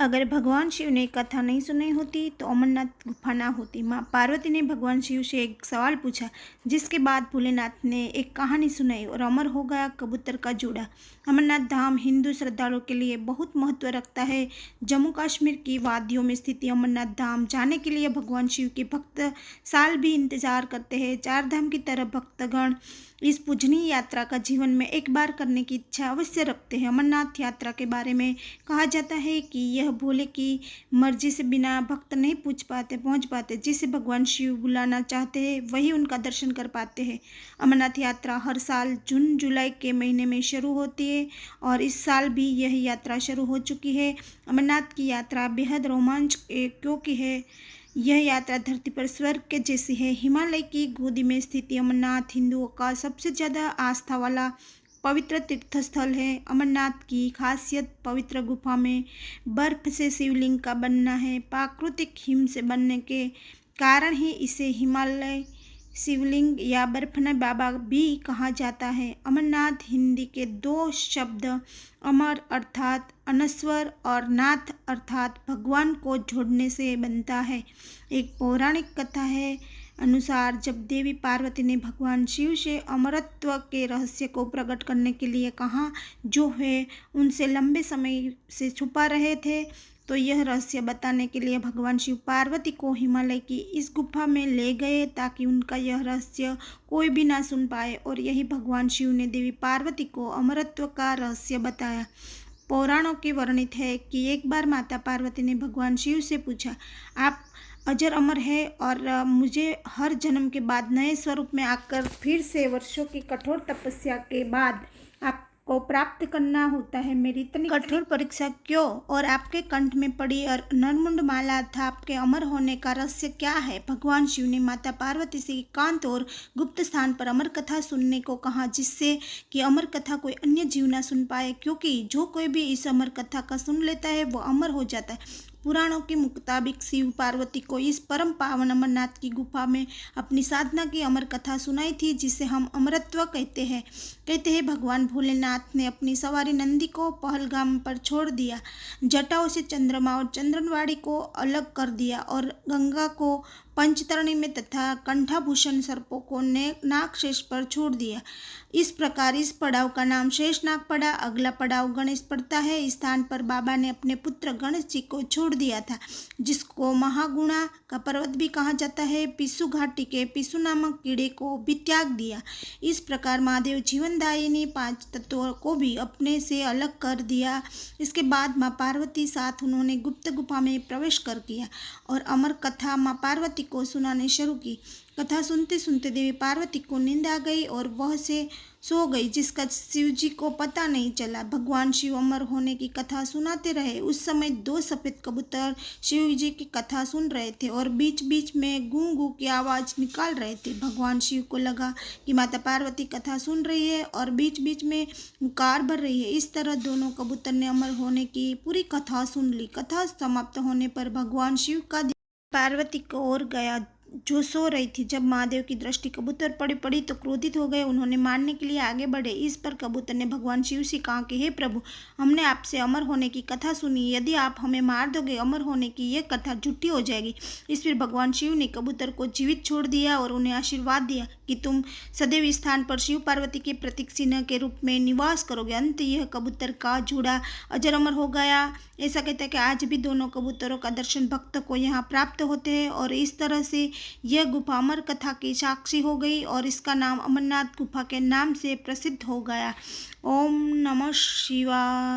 अगर भगवान शिव ने कथा नहीं सुनाई होती तो अमरनाथ गुफा ना होती। माँ पार्वती ने भगवान शिव से एक सवाल पूछा, जिसके बाद भोलेनाथ ने एक कहानी सुनाई और अमर हो गया कबूतर का जोड़ा। अमरनाथ धाम हिंदू श्रद्धालुओं के लिए बहुत महत्व रखता है। जम्मू कश्मीर की वादियों में स्थित अमरनाथ धाम जाने के लिए भगवान शिव के भक्त साल भी इंतजार करते हैं। चार धाम की तरह भक्तगण इस पूजनीय यात्रा का जीवन में एक बार करने की इच्छा अवश्य रखते हैं। अमरनाथ यात्रा के बारे में कहा जाता है कि यह भोले की मर्जी से बिना भक्त नहीं पहुंच पाते। जिसे भगवान शिव बुलाना चाहते हैं वही उनका दर्शन कर पाते हैं। अमरनाथ यात्रा हर साल जून जुलाई के महीने में शुरू होती है और इस साल भी यह यात्रा शुरू हो चुकी है। अमरनाथ की यात्रा बेहद रोमांचक क्योंकि है यह यात्रा धरती पर स्वर्ग के जैसी है। हिमालय की गोदी में स्थित अमरनाथ हिंदुओं का सबसे ज़्यादा आस्था वाला पवित्र तीर्थस्थल है। अमरनाथ की खासियत पवित्र गुफा में बर्फ से शिवलिंग का बनना है। प्राकृतिक हिम से बनने के कारण ही इसे हिमालय शिवलिंग या बर्फना बाबा भी कहा जाता है। अमरनाथ हिंदी के दो शब्द अमर अर्थात अनश्वर और नाथ अर्थात भगवान को जोड़ने से बनता है। एक पौराणिक कथा है अनुसार जब देवी पार्वती ने भगवान शिव से अमरत्व के रहस्य को प्रकट करने के लिए कहा, जो है उनसे लंबे समय से छुपा रहे थे, तो यह रहस्य बताने के लिए भगवान शिव पार्वती को हिमालय की इस गुफा में ले गए ताकि उनका यह रहस्य कोई भी ना सुन पाए। और यही भगवान शिव ने देवी पार्वती को अमरत्व का रहस्य बताया। पुराणों के वर्णित है कि एक बार माता पार्वती ने भगवान शिव से पूछा, आप अजर अमर है और मुझे हर जन्म के बाद नए स्वरूप में आकर फिर से वर्षों की कठोर तपस्या के बाद आपको प्राप्त करना होता है। मेरी इतनी कठोर परीक्षा क्यों और आपके कंठ में पड़ी और नरमुंड माला था आपके अमर होने का रहस्य क्या है? भगवान शिव ने माता पार्वती से एकांत और गुप्त स्थान पर अमर कथा सुनने को कहा, जिससे कि अमर कथा कोई अन्य जीव ना सुन पाए, क्योंकि जो कोई भी इस अमर कथा का सुन लेता है वो अमर हो जाता है। पुराणों के मुताबिक शिव पार्वती को इस परम पावन अमरनाथ की गुफा में अपनी साधना की अमर कथा सुनाई थी, जिसे हम अमरत्व कहते हैं। भगवान भोलेनाथ ने अपनी सवारी नंदी को पहलगाम पर छोड़ दिया, जटाओं से चंद्रमा और चंद्रवाड़ी को अलग कर दिया और गंगा को पंचतरणी में तथा कंठाभूषण सर्पों को नागशेष पर छोड़ दिया। इस प्रकार इस पड़ाव का नाम शेषनाग पड़ा। अगला पड़ाव गणेश पड़ता है। इस स्थान पर बाबा ने अपने पुत्र गणेश जी को छोड़ दिया था, जिसको महागुणा का पर्वत भी कहा जाता है। पिसु घाटी के पिसु नामक कीड़े को भी त्याग दिया। इस प्रकार महादेव जीवनदायिनी पांच तत्वों को भी अपने से अलग कर दिया। इसके बाद माँ पार्वती साथ उन्होंने गुप्त गुफा में प्रवेश कर किया और अमर कथा माँ पार्वती को सुनाने शुरू की। कथा सुनते सुनते देवी पार्वती को नींद आ गई और वह से सो गई, जिसका शिव जी को पता नहीं चला। भगवान शिव अमर होने की कथा सुनाते रहे। उस समय दो सफ़ेद कबूतर शिव जी की कथा सुन रहे थे और बीच बीच में गूं गूं की आवाज़ निकाल रहे थे। भगवान शिव को लगा कि माता पार्वती कथा सुन रही है और बीच बीच में हुंकार भर रही है। इस तरह दोनों कबूतर ने अमर होने की पूरी कथा सुन ली। कथा समाप्त होने पर भगवान शिव का पार्वती को ओर गया, जो सो रही थी। जब महादेव की दृष्टि कबूतर पर पड़ी तो क्रोधित हो गए। उन्होंने मारने के लिए आगे बढ़े। इस पर कबूतर ने भगवान शिव से कहा कि हे प्रभु, हमने आपसे अमर होने की कथा सुनी, यदि आप हमें मार दोगे अमर होने की यह कथा झूठी हो जाएगी। इस पर भगवान शिव ने कबूतर को जीवित छोड़ दिया और उन्हें आशीर्वाद दिया कि तुम सदैव इस स्थान पर शिव पार्वती के प्रतीक चिन्ह के रूप में निवास करोगे। अंत यह कबूतर का जोड़ा अजर अमर हो गया। ऐसा कहता है कि आज भी दोनों कबूतरों का दर्शन भक्त को यहाँ प्राप्त होते हैं और इस तरह से यह गुफा अमर कथा की साक्षी हो गई और इसका नाम अमरनाथ गुफा के नाम से प्रसिद्ध हो गया। ओम नमः शिवाय।